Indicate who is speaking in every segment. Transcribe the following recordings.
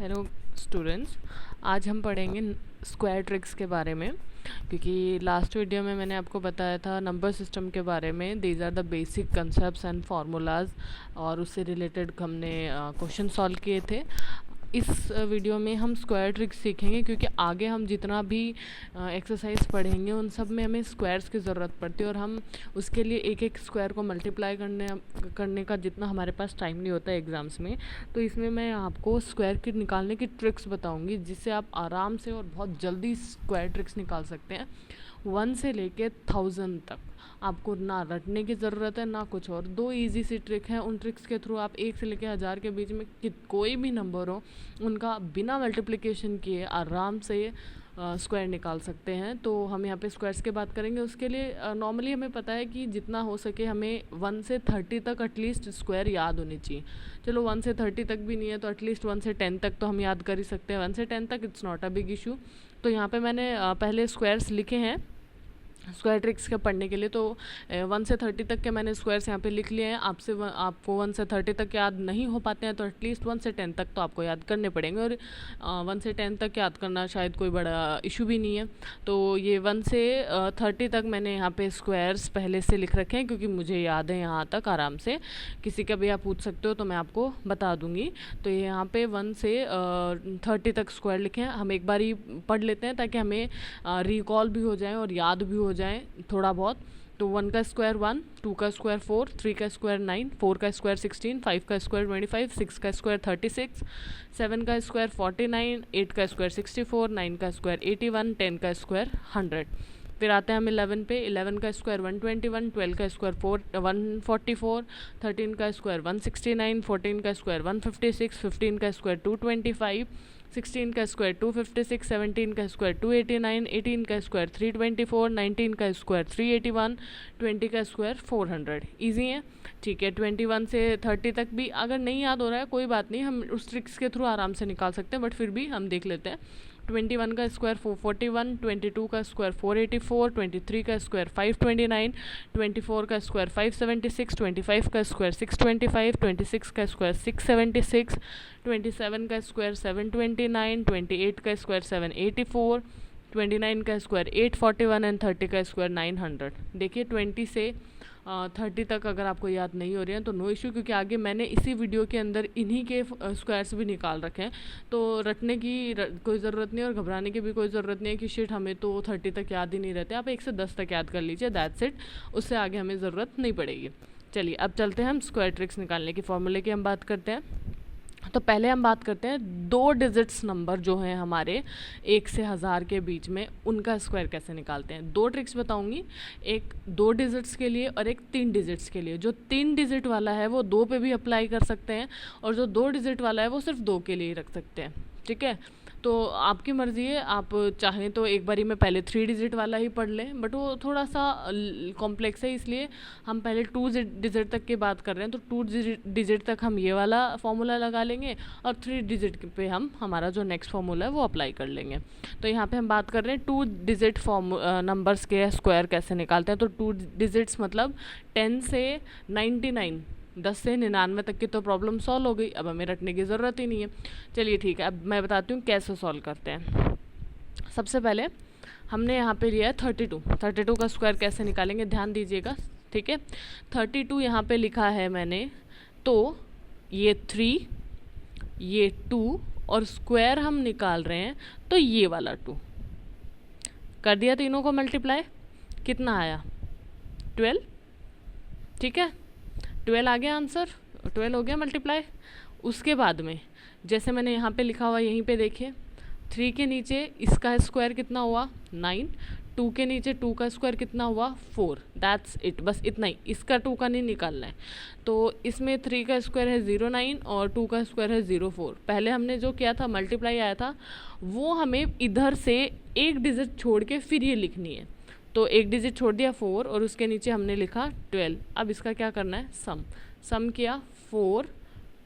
Speaker 1: Hello students, आज हम पढ़ेंगे स्क्वायर ट्रिक्स के बारे में। क्योंकि लास्ट वीडियो में मैंने आपको बताया था नंबर सिस्टम के बारे में, these are the basic concepts and formulas, और उससे रिलेटेड हमने क्वेश्चन सॉल्व किए थे। इस वीडियो में हम स्क्वायर ट्रिक्स सीखेंगे, क्योंकि आगे हम जितना भी एक्सरसाइज पढ़ेंगे उन सब में हमें स्क्वायर्स की ज़रूरत पड़ती है, और हम उसके लिए एक एक स्क्वायर को मल्टीप्लाई करने का जितना हमारे पास टाइम नहीं होता है एग्ज़ाम्स में। तो इसमें मैं आपको स्क्वायर की निकालने की ट्रिक्स बताऊंगी, जिससे आप आराम से और बहुत जल्दी स्क्वायर ट्रिक्स निकाल सकते हैं। 1 से लेके 1000 तक आपको ना रटने की ज़रूरत है ना कुछ और। 2 इजी सी ट्रिक हैं, उन ट्रिक्स के थ्रू आप 1 से लेके 1000 के बीच में कोई भी नंबर हो उनका बिना मल्टीप्लिकेशन किए आराम से स्क्वायर निकाल सकते हैं। तो हम यहाँ पे स्क्वायर्स की बात करेंगे। उसके लिए नॉर्मली हमें पता है कि जितना हो सके हमें 1 से 30 तक एटलीस्ट स्क्वायर याद होनी चाहिए। चलो 1 से 30 तक भी नहीं है तो एटलीस्ट 1 से 10 तक तो हम याद कर ही सकते हैं। 1 से 10 तक it's not a big issue. तो यहाँ पे मैंने पहले स्क्वायर्स लिखे हैं स्क्वायर ट्रिक्स के पढ़ने के लिए। तो 1 से 30 तक के मैंने स्क्वायर्स यहाँ पे लिख लिए हैं। आपको 1 से 30 तक याद नहीं हो पाते हैं तो एटलीस्ट 1 से 10 तक तो आपको याद करने पड़ेंगे, और 1 से 10 तक याद करना शायद कोई बड़ा इशू भी नहीं है। तो ये 1 से 30 तक मैंने यहाँ पे स्क्वायर्स पहले से लिख रखे हैं, क्योंकि मुझे याद है यहाँ तक आराम से। किसी का भी आप पूछ सकते हो तो मैं आपको बता दूँगी। तो ये यहाँ पे 1 से 30 तक स्क्वायर लिखे हैं। हम एक बार ही पढ़ लेते हैं ताकि हमें रिकॉल भी हो जाए और याद भी हो जाए थोड़ा बहुत। तो 1 का स्क्वायर 1, 2 का स्क्वायर 4, 3 का स्क्वायर 9, 4 का स्क्वायर 16, 5 का स्क्वायर 25, 6 का स्क्वायर 36, 7 का स्क्वायर 49, 8 का स्क्वायर 64, 9 का स्क्वायर 81, 10 का स्क्वायर 100। फिर आते हैं हम 11 पे। 11 का स्क्वायर 121, 12 का स्क्वायर 144, 13 का स्क्वायर 169, 14 का स्क्वायर 156, 15 का स्क्वायर 225, 16 का स्क्वायर 256, 17 का स्क्वायर 289, 18 का स्क्वायर 324, 19 का स्क्वायर 381, 20 का स्क्वायर 400। ईजी है, ठीक है। 21 से 30 तक भी अगर नहीं याद हो रहा है कोई बात नहीं, हम उस ट्रिक्स के थ्रू आराम से निकाल सकते हैं, बट फिर भी हम देख लेते हैं। 21 का स्क्वायर 441, 22 का स्क्वायर 484, 23 का स्क्वायर 529, 24 का स्क्वायर 576, 25 का स्क्वायर 625, 26 का स्क्वायर 676, 27 का स्क्वायर 729, 28 का स्क्वायर 784, 29 का स्क्वायर 841 एंड 30 का स्क्वायर 900। देखिए 20 से 30 तक अगर आपको याद नहीं हो रही है तो नो इशू, क्योंकि आगे मैंने इसी वीडियो के अंदर इन्हीं के स्क्वायर्स भी निकाल रखे हैं। तो रटने की कोई ज़रूरत नहीं और घबराने की भी कोई ज़रूरत नहीं है कि शिट हमें तो 30 तक याद ही नहीं रहते। आप 1 से 10 तक याद कर लीजिए, दैट्स इट। उससे आगे हमें ज़रूरत नहीं पड़ेगी। चलिए अब चलते हैं हम स्क्वायर ट्रिक्स निकालने की फॉर्मूले की हम बात करते हैं। तो पहले हम बात करते हैं 2 डिजिट्स नंबर जो हैं हमारे 1 से 1000 के बीच में, उनका स्क्वायर कैसे निकालते हैं। 2 ट्रिक्स बताऊंगी, एक 2 डिजिट्स के लिए और एक 3 डिजिट्स के लिए। जो 3 डिजिट वाला है वो 2 पे भी अप्लाई कर सकते हैं, और जो 2 डिजिट वाला है वो सिर्फ 2 के लिए ही रख सकते हैं, ठीक है। तो आपकी मर्ज़ी है, आप चाहें तो एक बारी में पहले 3 डिजिट वाला ही पढ़ लें, बट वो थोड़ा सा कॉम्प्लेक्स है, इसलिए हम पहले 2 डिजिट तक की बात कर रहे हैं। तो 2 डिजिट तक हम ये वाला फॉर्मूला लगा लेंगे, और 3 डिजिट पे हम हमारा जो नेक्स्ट फॉर्मूला है वो अप्लाई कर लेंगे। तो यहाँ पे हम बात कर रहे हैं 2 डिजिट नंबर्स के स्क्वायर कैसे निकालते हैं। तो 2 डिजिट्स मतलब 10 से 99, 10 से 99 तक की तो प्रॉब्लम सॉल्व हो गई। अब हमें रटने की ज़रूरत ही नहीं है। चलिए ठीक है, अब मैं बताती हूँ कैसे सॉल्व करते हैं। सबसे पहले हमने यहाँ पे लिया है 32 का स्क्वायर कैसे निकालेंगे, ध्यान दीजिएगा, ठीक है। 32 यहाँ पे लिखा है मैंने, तो ये 3, ये 2, और स्क्वायर हम निकाल रहे हैं तो ये वाला 2 कर दिया। तीनों को मल्टीप्लाई, कितना आया 12, ठीक है। 12 आ गया आंसर, 12 हो गया मल्टीप्लाई। उसके बाद में जैसे मैंने यहाँ पे लिखा हुआ, यहीं पे देखिए 3 के नीचे इसका स्क्वायर कितना हुआ 9, 2 के नीचे 2 का स्क्वायर कितना हुआ 4, दैट्स इट, बस इतना ही। इसका 2 का नहीं निकालना है। तो इसमें 3 का स्क्वायर है 09 और 2 का स्क्वायर है 04। पहले हमने जो किया था मल्टीप्लाई आया था, वो हमें इधर से एक डिजिट छोड़ के फिर ये लिखनी है। तो एक डिजिट छोड़ दिया 4 और उसके नीचे हमने लिखा 12। अब इसका क्या करना है, सम किया 4,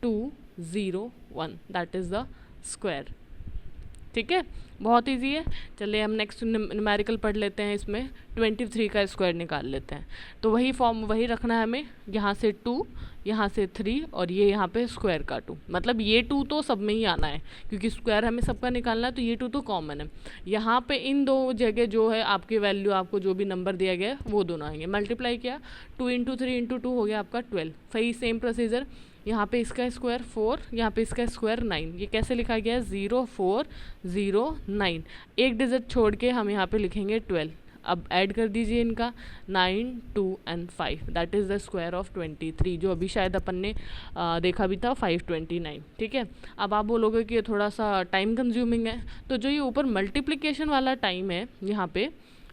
Speaker 1: 2, 0, 1, दैट इज़ द स्क्वायर। ठीक है, बहुत इजी है। चलिए हम नेक्स्ट न्यूमेरिकल पढ़ लेते हैं। इसमें 23 का स्क्वायर निकाल लेते हैं। तो वही फॉर्म वही रखना है हमें, यहाँ से 2, यहाँ से 3 और ये यहाँ पे स्क्वायर का 2, मतलब ये 2 तो सब में ही आना है क्योंकि स्क्वायर हमें सबका निकालना है, तो ये 2 तो कॉमन है। यहाँ पे इन दो जगह जो है आपकी वैल्यू, आपको जो भी नंबर दिया गया है वो दोनों आएंगे। मल्टीप्लाई किया, 2 × 3 × 2 हो गया आपका 12। फिर सेम प्रोसीजर, यहाँ पे इसका स्क्वायर 4, यहाँ पे इसका स्क्वायर 9। ये कैसे लिखा गया है? 0 4 0 9, एक डिजिट छोड़ के हम यहाँ पे लिखेंगे 12। अब ऐड कर दीजिए इनका, 9 2 and 5, that is the square of 23, जो अभी शायद अपन ने देखा भी था 529। ठीक है, अब आप बोलोगे कि ये थोड़ा सा टाइम कंज्यूमिंग है, तो जो ये ऊपर मल्टीप्लिकेशन वाला टाइम है यहाँ पे,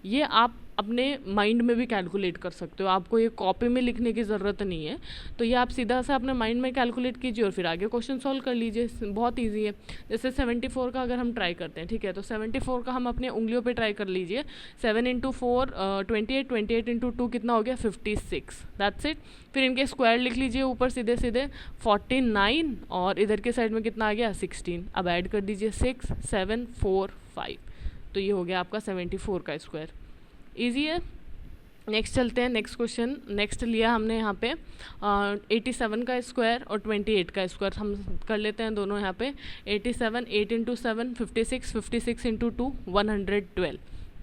Speaker 1: ये आप अपने माइंड में भी कैलकुलेट कर सकते हो, आपको ये कॉपी में लिखने की ज़रूरत नहीं है। तो ये आप सीधा सा अपने माइंड में कैलकुलेट कीजिए और फिर आगे क्वेश्चन सॉल्व कर लीजिए, बहुत इजी है। जैसे 74 का अगर हम ट्राई करते हैं, ठीक है, तो 74 का हम अपने उंगलियों पे ट्राई कर लीजिए। 7 × 4 28, 28 × 2 कितना हो गया? 56, दैट्स इट। फिर इनके स्क्वायर लिख लीजिए ऊपर सीधे सीधे, 49 और इधर के साइड में कितना आ गया? 16। अब ऐड कर दीजिए 6 7 4 5, तो ये हो गया आपका 74 का स्क्वायर। ईजी है। नेक्स्ट चलते हैं, नेक्स्ट क्वेश्चन। नेक्स्ट लिया हमने यहाँ पे 87 का स्क्वायर और 28 का स्क्वायर, हम कर लेते हैं दोनों यहाँ पे। 87, 8 × 7 56, 56 × 2 112,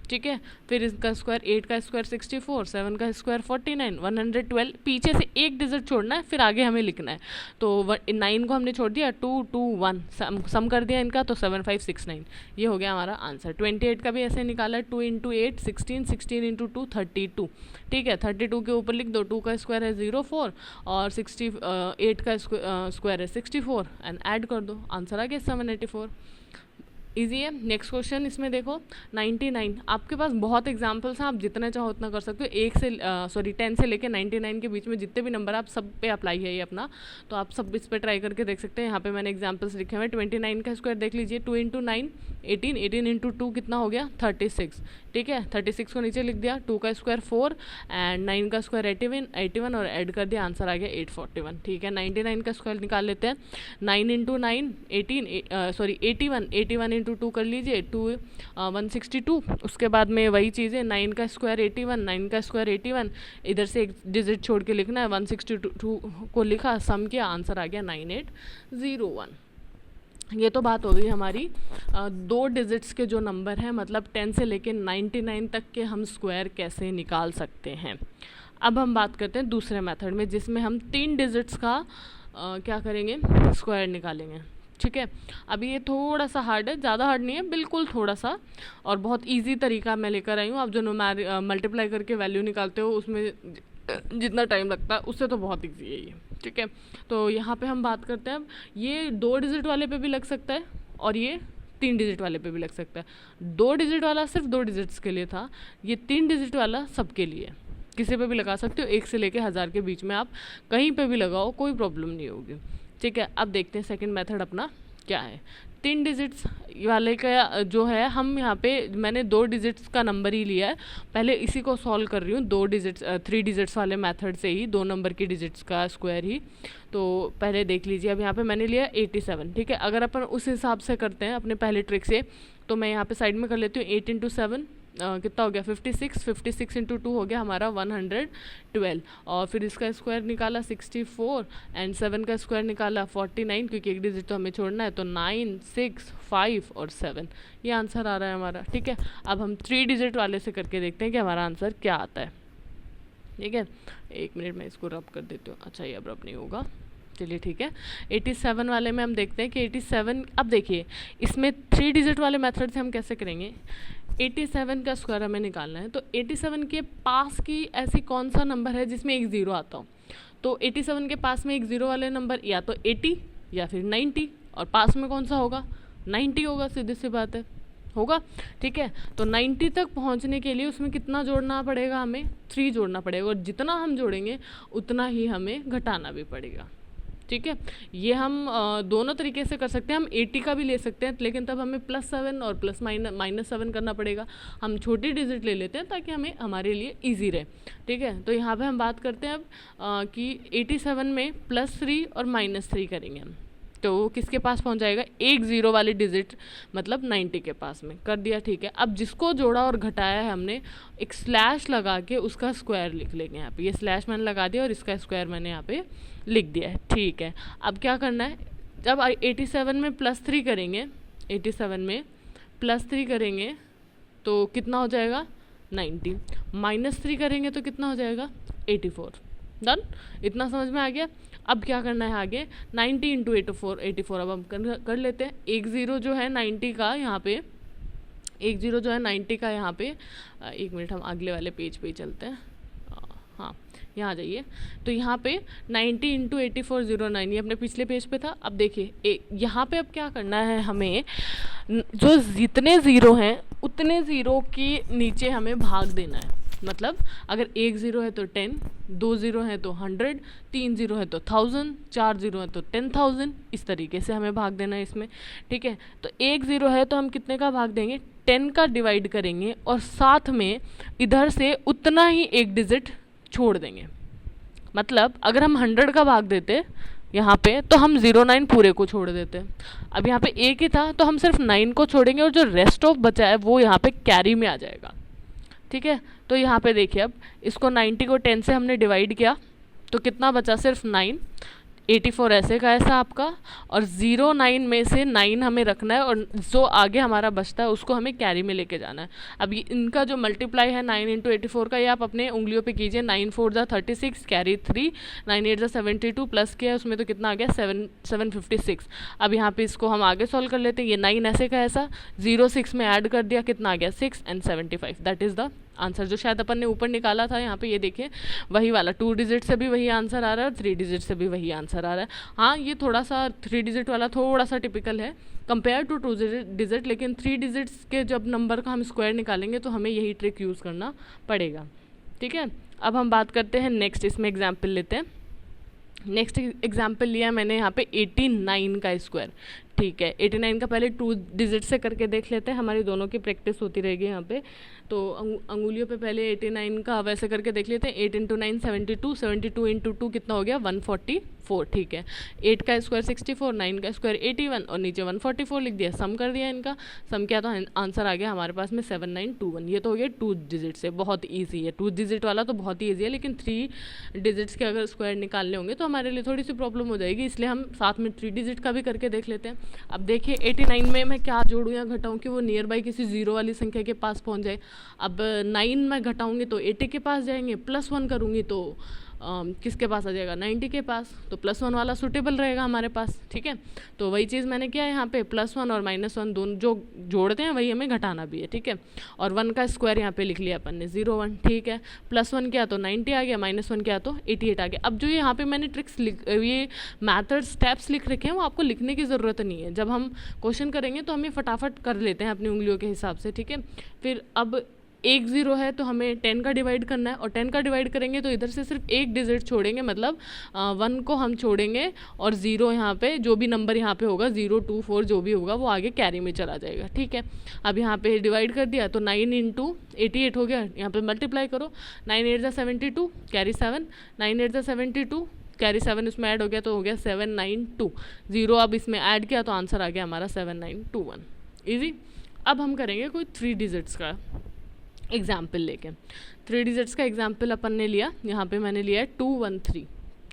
Speaker 1: ठीक है। फिर इसका स्क्वायर, 8 का स्क्वायर 64, 7 का स्क्वायर 49, 112। पीछे से एक डिजिट छोड़ना है, फिर आगे हमें लिखना है। तो 9 को हमने छोड़ दिया, 2 2 1 सम कर दिया इनका, तो 7569, ये हो गया हमारा आंसर। 28 का भी ऐसे निकाला, 2 × 8 16, 16 × 2 32, ठीक है। 32 के ऊपर लिख दो, 2 का स्क्वायर है 04 और 8 का स्क्वायर है 64 एंड ऐड कर दो, आंसर आ गया 784। ईजी है। नेक्स्ट क्वेश्चन, इसमें देखो 99, आपके पास बहुत एग्जांपल्स हैं, आप जितना चाहो उतना कर सकते हो। 10 से लेके 99 के बीच में जितने भी नंबर, आप सब पे अप्लाई है ये अपना, तो आप सब इस पे ट्राई करके देख सकते हैं। यहाँ पे मैंने एग्जांपल्स लिखे हुए हैं। 29 का स्क्वायर देख लीजिए, 2 × 9 18, 18 × 2 कितना हो गया? 36, ठीक है। 36 को नीचे लिख दिया, 2 का स्क्वायर 4 एंड 9 का स्क्वायर 81 और ऐड कर दिया, आंसर आ गया 841, ठीक है। 99 का स्क्वायर निकाल लेते हैं। 9 × 9 81, 81 × 2 कर लीजिए, 162। उसके बाद में वही चीज़ है, 9 का स्क्वायर 81, 9 का स्क्वायर 81, इधर से एक डिजिट छोड़ के लिखना है, 162 को लिखा, सम किया, आंसर आ गया 9801। ये तो बात हो गई हमारी 2 डिजिट्स के जो नंबर हैं, मतलब 10 से लेके 99 तक के हम स्क्वायर कैसे निकाल सकते हैं। अब हम बात करते हैं दूसरे मेथड में, जिसमें हम 3 डिजिट्स का क्या करेंगे? स्क्वायर निकालेंगे, ठीक है। अभी ये थोड़ा सा हार्ड है, ज़्यादा हार्ड नहीं है, बिल्कुल थोड़ा सा, और बहुत इजी तरीका मैं लेकर आई हूँ। आप जो मल्टीप्लाई करके वैल्यू निकालते हो उसमें जितना टाइम लगता है उससे तो बहुत इजी है ये, ठीक है। तो यहाँ पे हम बात करते हैं, अब ये 2 डिजिट वाले पे भी लग सकता है और ये 3 डिजिट वाले पे भी लग सकता है। 2 डिजिट वाला सिर्फ 2 डिजिट्स के लिए था, ये 3 डिजिट वाला सबके लिए, किसी पे भी लगा सकते हो, 1 से लेके 1000 के बीच में आप कहीं पे भी लगाओ, कोई प्रॉब्लम नहीं होगी, ठीक है। अब देखते हैं सेकंड मेथड अपना क्या है। 3 डिजिट्स वाले का जो है, हम यहाँ पे मैंने 2 डिजिट्स का नंबर ही लिया है, पहले इसी को सॉल्व कर रही हूँ 3 डिजिट्स वाले मेथड से ही, 2 नंबर की डिजिट्स का स्क्वायर ही। तो पहले देख लीजिए, अब यहाँ पे मैंने लिया 87, ठीक है। अगर अपन उस हिसाब से करते हैं अपने पहले ट्रिक से, तो मैं यहाँ पे साइड में कर लेती हूँ 8 × 7 कितना हो गया? 56, 56 × 2 हो गया हमारा 112, और फिर इसका स्क्वायर निकाला 64 एंड 7 का स्क्वायर निकाला 49, क्योंकि एक डिजिट तो हमें छोड़ना है, तो 9 6 5 और 7, ये आंसर आ रहा है हमारा, ठीक है। अब हम 3 डिजिट वाले से करके देखते हैं कि हमारा आंसर क्या आता है, ठीक है। 1 मिनट में इसको रब कर देती हूँ, अच्छा ये अब रब नहीं होगा, चलिए ठीक है। 87 वाले में हम देखते हैं कि 87, अब देखिए इसमें 3 डिजिट वाले मेथड से हम कैसे करेंगे। 87 का स्क्वायर हमें निकालना है, तो 87 के पास की ऐसी कौन सा नंबर है जिसमें एक ज़ीरो आता हो। तो 87 के पास में एक ज़ीरो वाले नंबर या तो 80 या फिर 90, और पास में कौन सा होगा? 90 होगा, सीधी सी बात है, होगा, ठीक है। तो 90 तक पहुंचने के लिए उसमें कितना जोड़ना पड़ेगा? हमें 3 जोड़ना पड़ेगा, और जितना हम जोड़ेंगे उतना ही हमें घटाना भी पड़ेगा, ठीक है। ये हम दोनों तरीके से कर सकते हैं, हम 80 का भी ले सकते हैं, लेकिन तब हमें +7 और -7 करना पड़ेगा। हम छोटी डिजिट ले लेते हैं ताकि हमारे लिए इजी रहे, ठीक है। तो यहाँ पे हम बात करते हैं अब कि 87 में +3 और -3 करेंगे हम, तो वो किसके पास पहुंच जाएगा, एक ज़ीरो वाली डिजिट मतलब 90 के पास में कर दिया। ठीक है, अब जिसको जोड़ा और घटाया है हमने, एक स्लैश लगा के उसका स्क्वायर लिख लेंगे यहाँ पे। ये स्लैश मैंने लगा दिया और इसका स्क्वायर मैंने यहाँ पे लिख दिया है। ठीक है, अब क्या करना है, जब 87 में +3 करेंगे, 87 में +3 करेंगे तो कितना हो जाएगा 90, -3 करेंगे तो कितना हो जाएगा 84। डन, इतना समझ में आ गया। अब क्या करना है आगे, 90 इंटू 84 अब हम कर लेते हैं। एक ज़ीरो जो है 90 का यहाँ पे, एक ज़ीरो जो है 90 का यहाँ पे, एक मिनट हम अगले वाले पेज पे ही चलते हैं। हाँ, यहाँ आ जाइए। तो यहाँ पे 90 इंटू 8409, ये अपने पिछले पेज पे था। अब देखिए यहाँ पे अब क्या करना है, हमें जो जितने ज़ीरो हैं उतने ज़ीरो के नीचे हमें भाग देना है। मतलब अगर एक ज़ीरो है तो 10, 2 ज़ीरो है तो 100, 3 ज़ीरो है तो 1000, 4 ज़ीरो है तो 10,000, इस तरीके से हमें भाग देना है इसमें। ठीक है, तो एक ज़ीरो है तो हम कितने का भाग देंगे, 10 का डिवाइड करेंगे और साथ में इधर से उतना ही एक डिजिट छोड़ देंगे। मतलब अगर हम 100 का भाग देते यहाँ पे तो हम 09 पूरे को छोड़ देते। अब यहाँ पे एक ही था तो हम सिर्फ 9 को छोड़ेंगे और जो रेस्ट ऑफ बचा है वो यहाँ पे कैरी में आ जाएगा। ठीक है, तो यहाँ पे देखिए, अब इसको 90 को 10 से हमने डिवाइड किया तो कितना बचा, सिर्फ 9। 84 ऐसे का ऐसा आपका, और 09 में से 9 हमें रखना है और जो आगे हमारा बचता है उसको हमें कैरी में लेके जाना है। अब ये इनका जो मल्टीप्लाई है 9 इंटू 84 का, ये आप अपने उंगलियों पे कीजिए। 9 4 ज़ा 36, कैरी 3, 9 8 ज़ा 72, प्लस किया उसमें तो कितना आ गया 756। अब यहाँ पे इसको हम आगे सॉल्व कर लेते हैं। ये 9 ऐसे का ऐसा, 06 में ऐड कर दिया, कितना आ गया 6 and 75। That is the answer जो शायद अपन ने ऊपर निकाला था। यहाँ पे ये देखिए वही वाला 2 डिजिट से भी वही आंसर आ रहा है और 3 डिजिट से भी वही आंसर आ रहा है। हाँ, ये थोड़ा सा 3 डिजिट वाला थोड़ा सा टिपिकल है कंपेयर टू 2 डिजिट, लेकिन 3 डिजिट्स के जब नंबर का हम स्क्वायर निकालेंगे तो हमें यही ट्रिक यूज़ करना पड़ेगा। ठीक है, अब हम बात करते हैं नेक्स्ट, इसमें एग्जाम्पल लेते हैं। नेक्स्ट एग्जाम्पल लिया मैंने यहाँ पे 89 का स्क्वायर। ठीक है, 89 का पहले 2 डिजिट से करके देख लेते हैं, हमारी दोनों की प्रैक्टिस होती रहेगी यहाँ पे। तो अंगुलियों पे पहले 89 का वैसे करके देख लेते हैं। 8 इंटू 9 72, 72 इंटू 2 कितना हो गया 144। ठीक है, 8 का स्क्वायर 64, 9 का स्क्वायर 81 और नीचे 144 लिख दिया। सम कर दिया इनका, सम किया तो आंसर आ गया हमारे पास में 7921। ये तो हो गया 2 डिजिट से, बहुत ईजी है। 2 डिजिट वाला तो बहुत ही ईजी है, लेकिन 3 डिजिट्स के अगर स्क्वायर निकालने होंगे तो हमारे लिए थोड़ी सी प्रॉब्लम हो जाएगी, इसलिए हम साथ में 3 डिजिट का भी करके देख लेते हैं। अब देखिए 89 में मैं क्या जोड़ूँ या घटाऊँ कि वो नियर बाई किसी ज़ीरो वाली संख्या के पास पहुँच जाए। अब 9 में घटाऊँगी तो 80 के पास जाएंगे, +1 करूँगी तो किसके पास आ जाएगा 90 के पास, तो +1 वाला सूटेबल रहेगा हमारे पास। ठीक है, तो वही चीज़ मैंने किया है यहाँ पे, +1 और -1 दोनों जो जोड़ते हैं वही हमें घटाना भी है। ठीक है, और 1 का स्क्वायर यहाँ पे लिख लिया अपन ने 01। ठीक है, +1 किया तो 90 आ गया, -1 किया तो 88 आ गया। अब जो यहाँ पे मैंने ट्रिक्स ये मैथड स्टेप्स लिख रखे हैं वो आपको लिखने की ज़रूरत नहीं है। जब हम क्वेश्चन करेंगे तो हम ये फटाफट कर लेते हैं अपनी उंगलियों के हिसाब से। ठीक है, फिर अब एक ज़ीरो है तो हमें 10 का डिवाइड करना है, और 10 का डिवाइड करेंगे तो इधर से सिर्फ एक डिजिट छोड़ेंगे, मतलब 1 को हम छोड़ेंगे और 0 यहाँ पे जो भी नंबर यहाँ पे होगा 0 2 4 जो भी होगा वो आगे कैरी में चला जाएगा। ठीक है, अब यहाँ पे डिवाइड कर दिया तो 9 इंटू 88 हो गया। यहाँ पे मल्टीप्लाई करो, 9 8 ज़ा 72, कैरी 7, 9 8 ज़ा 72, कैरी 7 इसमें ऐड हो गया तो हो गया 792। 0 अब इसमें ऐड किया तो आंसर आ गया हमारा 7921। ईजी। अब हम करेंगे कोई 3 डिजिट्स का एग्जाम्पल लेके। 3 डिजिट्स का एग्जाम्पल अपन ने लिया, यहाँ पे मैंने लिया है 213।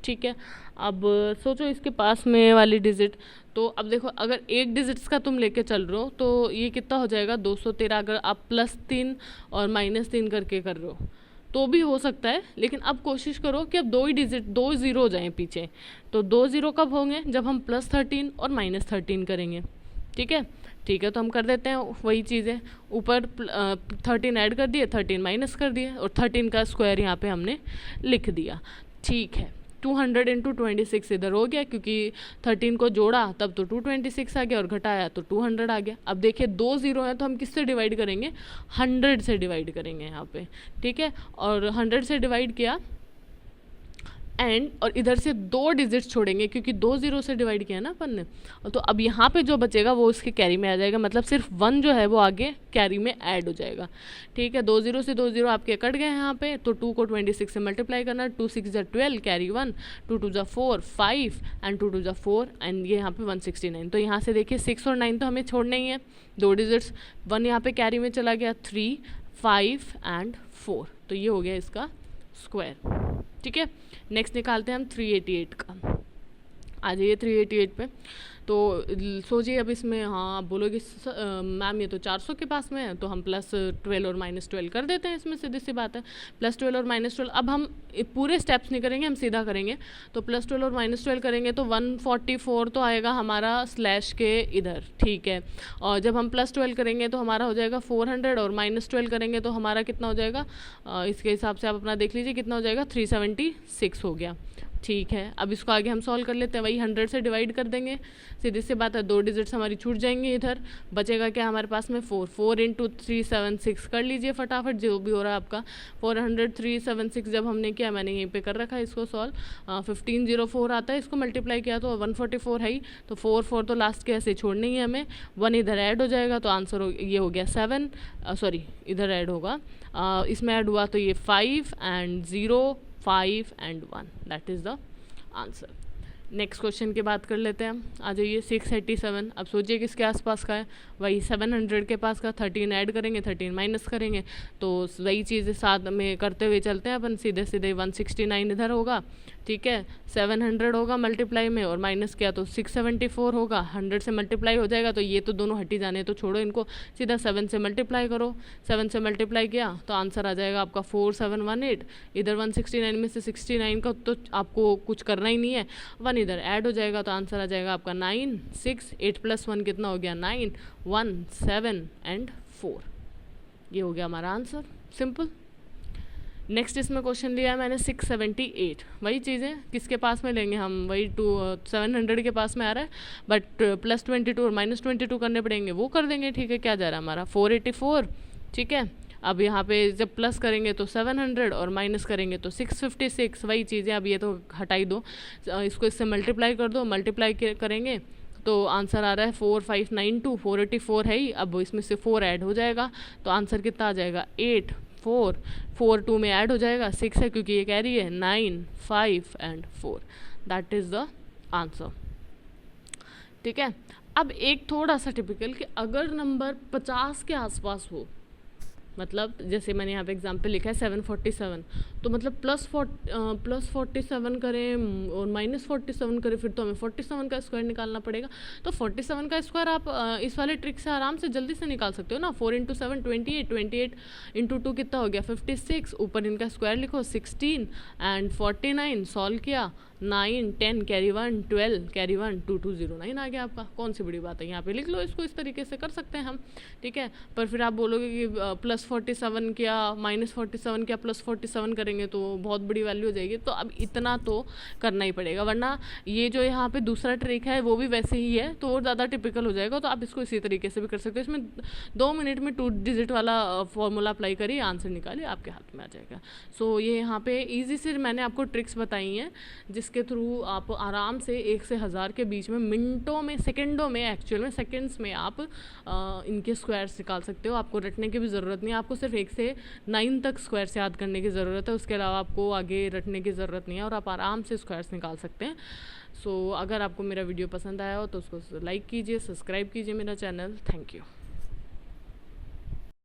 Speaker 1: ठीक है, अब सोचो इसके पास में वाली डिजिट, तो अब देखो अगर एक डिजिट्स का तुम लेके चल रहे हो तो ये कितना हो जाएगा 213। अगर आप +3 और -3 करके कर रहे हो तो भी हो सकता है, लेकिन अब कोशिश करो कि अब 2 ही डिजिट 2 ज़ीरो जाएँ पीछे। तो 2 ज़ीरो कब होंगे, जब हम +13 और -13 करेंगे। ठीक है, ठीक है, तो हम कर देते हैं वही चीज़ें, ऊपर 13 ऐड कर दिए, 13 माइनस कर दिए और 13 का स्क्वायर यहाँ पे हमने लिख दिया। ठीक है, 200 इंटू 26 इधर हो गया, क्योंकि 13 को जोड़ा तब तो 226 आ गया और घटाया तो 200 आ गया। अब देखिए 2 ज़ीरो हैं तो हम किससे डिवाइड करेंगे, 100 से डिवाइड करेंगे यहाँ पे। ठीक है, और 100 से डिवाइड किया एंड और इधर से 2 डिजिट्स छोड़ेंगे क्योंकि 2 0 से डिवाइड किया ना अपन ने, तो अब यहाँ पे जो बचेगा वो उसके कैरी में आ जाएगा, मतलब सिर्फ 1 जो है वो आगे कैरी में ऐड हो जाएगा। ठीक है, 2 0 से 2 0 आपके कट गए यहाँ पे, तो 2 को 26 से मल्टीप्लाई करना, 2 6 जा 12 कैरी 1, 2 2 जा 4 5 एंड 2 2 जा 4 एंड ये यहाँ पे 169। तो यहाँ से देखिए 6 और 9 तो हमें छोड़ना ही है, 2 डिजिट्स, 1 यहाँ पे कैरी में चला गया, 3 5 एंड 4, तो ये हो गया इसका स्क्वायर। ठीक है, नेक्स्ट निकालते हैं हम 388 का। आ जाइए 388 पे। तो सोचिए अब इसमें, हाँ आप बोलोगे मैम ये तो 400 के पास में है, तो हम +12 और -12 कर देते हैं इसमें, सीधी सी बात है, +12 और -12। अब हम पूरे स्टेप्स नहीं करेंगे, हम सीधा करेंगे, तो +12 और -12 करेंगे तो 144 तो आएगा हमारा स्लैश के इधर। ठीक है, और जब हम +12 करेंगे तो हमारा हो जाएगा 400 और -12 करेंगे तो हमारा कितना हो जाएगा, इसके हिसाब से आप अपना देख लीजिए कितना हो जाएगा, 376 हो गया। ठीक है, अब इसको आगे हम सॉल्व कर लेते हैं, वही 100 से डिवाइड कर देंगे, सीधी सी बात है, 2 डिजिट्स हमारी छूट जाएंगे, इधर बचेगा क्या हमारे पास में 4 इंटू 376 कर लीजिए फटाफट जो भी हो रहा है आपका, 400 376 जब हमने किया, मैंने यहीं पे कर रखा है इसको सॉल्व, 1504 आता है, इसको मल्टीप्लाई किया तो 144 है ही, तो 4 तो लास्ट के ऐसे छोड़ने ही है हमें, 1 इधर ऐड हो जाएगा तो आंसर ये हो गया 7, सॉरी इधर ऐड होगा, इसमें ऐड हुआ तो ये 5 and 0 5 and 1, that is the answer. Next question की बात कर लेते हैं हम, आ जाइए 687। अब सोचिए किसके आसपास का है, वही 700 के पास का, 13 ऐड करेंगे 13 माइनस करेंगे, तो वही चीज़ साथ में करते हुए चलते हैं अपन, सीधे सीधे 169 इधर होगा। ठीक है, 700 होगा मल्टीप्लाई में और माइनस किया तो 674 होगा, 100 से मल्टीप्लाई हो जाएगा, तो ये तो दोनों हटी जाने, तो छोड़ो इनको, सीधा 7 से मल्टीप्लाई करो, 7 से मल्टीप्लाई किया तो आंसर आ जाएगा आपका 4718। इधर 169 में से 69 का तो आपको कुछ करना ही नहीं है, 1 इधर ऐड हो जाएगा तो आंसर आ जाएगा आपका 9 6 8 + 1 कितना हो गया 9 1 7 एंड 4। ये हो गया हमारा आंसर, सिंपल। नेक्स्ट इसमें क्वेश्चन लिया है मैंने 678, वही चीज़ें किसके पास में लेंगे हम, वही 700 के पास में आ रहा है, बट +22 और -22 करने पड़ेंगे, वो कर देंगे। ठीक है, क्या जा रहा है हमारा 484। ठीक है, अब यहाँ पे जब प्लस करेंगे तो 700 और माइनस करेंगे तो 656, वही चीज़ें, अब ये तो हटाई दो, इसको इससे मल्टीप्लाई कर दो, मल्टीप्लाई करेंगे तो आंसर आ रहा है 4592, 484 है ही, अब इसमें से 4 ऐड हो जाएगा तो आंसर कितना आ जाएगा 8 4 2 में ऐड हो जाएगा 6 है क्योंकि ये कह रही है 9 5 and 4, that is the answer. ठीक है, अब एक थोड़ा सा टिपिकल कि अगर नंबर 50 के आसपास हो, मतलब जैसे मैंने यहाँ पे एग्जाम्पल लिखा है 747, तो मतलब +47 करें और -47 करें, फिर तो हमें 47 का स्क्वायर निकालना पड़ेगा। तो 47 का स्क्वायर आप इस वाले ट्रिक से आराम से जल्दी से निकाल सकते हो ना, 4 × 7 28, 28 × 2 कितना हो गया 56, ऊपर इनका स्क्वायर लिखो 16 एंड 49, सॉल्व किया 9 10 कैरी 1 12 कैरी 1 2209 आ गया आपका। कौन सी बड़ी बात है, यहाँ पे लिख लो, इसको इस तरीके से कर सकते हैं हम। ठीक है, पर फिर आप बोलोगे कि +47 क्या -47 क्या +47 करेंगे तो बहुत बड़ी वैल्यू हो जाएगी, तो अब इतना तो करना ही पड़ेगा, वरना ये जो यहाँ पे दूसरा ट्रिक है वो भी वैसे ही है तो और ज़्यादा टिपिकल हो जाएगा। तो आप इसको इसी तरीके से भी कर सकते हो, इसमें 2 मिनट में 2 डिजिट वाला फॉर्मूला अप्लाई करिए, आंसर निकालिए, आपके हाथ में आ जाएगा। सो ये यहाँ पे ईजी से मैंने आपको ट्रिक्स बताई हैं जिसके थ्रू आप आराम से 1 से 1000 के बीच में मिनटों में, सेकेंडों में, एक्चुअल में सेकेंड्स में आप इनके स्क्वायर्स निकाल सकते हो। आपको रटने की भी ज़रूरत नहीं है, आपको सिर्फ 1 से 9 तक स्क्वायर्स याद करने की ज़रूरत है, उसके अलावा आपको आगे रटने की ज़रूरत नहीं है और आप आराम से स्क्वायर्स निकाल सकते हैं। सो अगर आपको मेरा वीडियो पसंद आया हो तो उसको लाइक कीजिए, सब्सक्राइब कीजिए मेरा चैनल। Thank you.